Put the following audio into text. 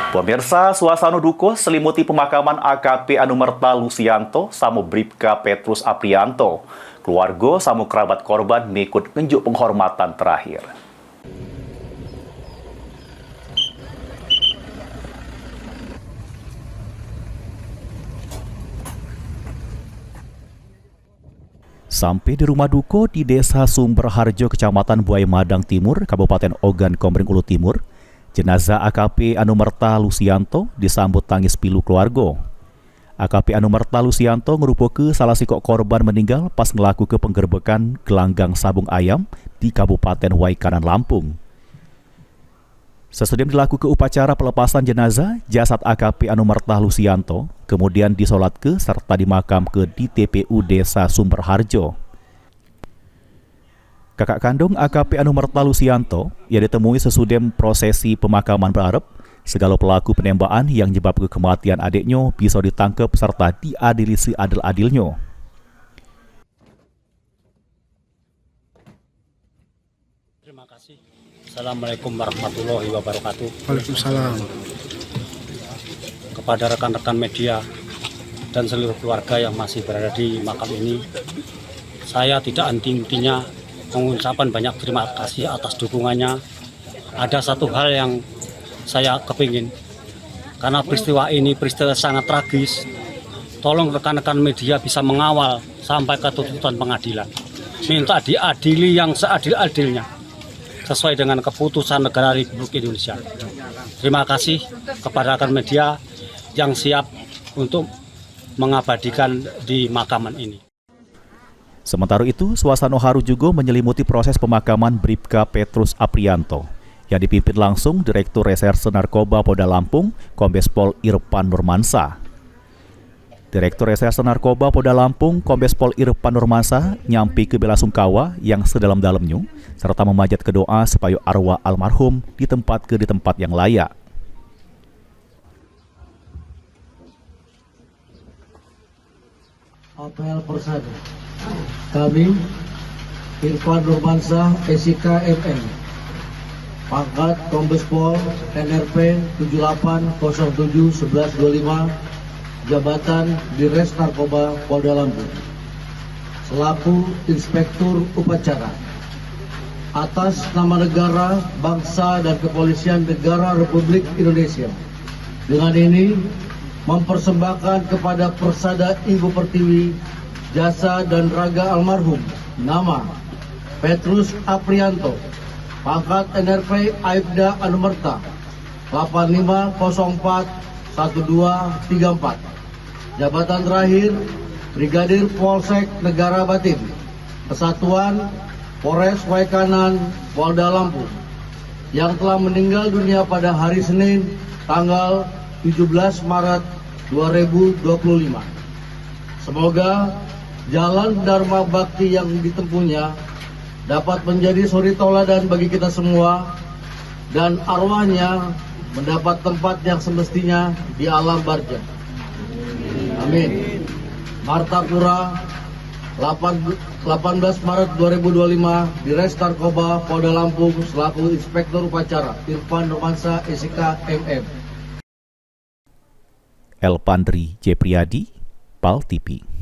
Pemirsa, suasana duka selimuti pemakaman AKP Anumerta Lusianto sama Bribka Petrus Aprianto. Keluarga sama kerabat korban mengikut nunjuk penghormatan terakhir. Sampai di rumah duka di Desa Sumberharjo, Kecamatan Buaya Madang Timur, Kabupaten Ogan Komering Ulu Timur, jenazah AKP Anumerta Lusianto disambut tangis pilu keluarga. AKP Anumerta Lusianto merupakan salah sikok korban meninggal pas melakukan penggerbekan gelanggang sabung ayam di Kabupaten Waikanan, Lampung. Sesudah dilakukan upacara pelepasan jenazah, jasad AKP Anumerta Lusianto kemudian disolatke serta dimakamke di TPU Desa Sumberharjo. Kakak kandung AKP Anumerta Lusianto yang ditemui sesudah prosesi pemakaman berharap segala pelaku penembakan yang menyebabkan kematian adiknya bisa ditangkap serta diadili seadil-adilnya. Terima kasih. Assalamualaikum warahmatullahi wabarakatuh. Waalaikumsalam. Kepada rekan-rekan media dan seluruh keluarga yang masih berada di makam ini, saya tidak henti-hentinya mengucapkan banyak terima kasih atas dukungannya. Ada satu hal yang saya kepingin, karena peristiwa ini peristiwa sangat tragis. Tolong rekan-rekan media bisa mengawal sampai ke tuntutan pengadilan. Minta diadili yang seadil-adilnya, sesuai dengan keputusan negara Republik Indonesia. Terima kasih kepada rekan media yang siap untuk mengabadikan di makaman ini. Sementara itu, suasana haru juga menyelimuti proses pemakaman Bribka Petrus Aprianto yang dipimpin langsung Direktur Reserse Narkoba Polda Lampung, Kombes Pol Irfan Nurmansa. Direktur Reserse Narkoba Polda Lampung, Kombes Pol Irfan Nurmansa nyampi ke belasungkawa yang sedalam-dalamnya serta memajat ke doa supaya arwah almarhum ditempatkan di tempat yang layak. Apel persada. Kami, Irfan Nurmansa, SIK MM, pangkat Kombes Pol NRP 78071125, jabatan Dires Narkoba Polda Lampung, selaku Inspektur Upacara, atas nama negara, bangsa, dan kepolisian negara Republik Indonesia, dengan ini mempersembahkan kepada Persada Ibu Pertiwi jasa dan raga almarhum nama Petrus Aprianto, pangkat NRP Aibda Anumerta 85041234, jabatan terakhir Brigadir Polsek Negara Batin, Kesatuan Polres Waikanan Polda Lampung, yang telah meninggal dunia pada hari Senin tanggal 17 Maret 2025. Semoga jalan Dharma Bakti yang ditempuhnya dapat menjadi suri tauladan bagi kita semua dan arwahnya mendapat tempat yang semestinya di alam barzah. Amin. Martapura, 18 Maret 2025, Dires Narkoba Polda Lampung, selaku Inspektur Upacara Irfan Nurmansa, SIK MM. Elpandri J. Priyadi, PAL TV.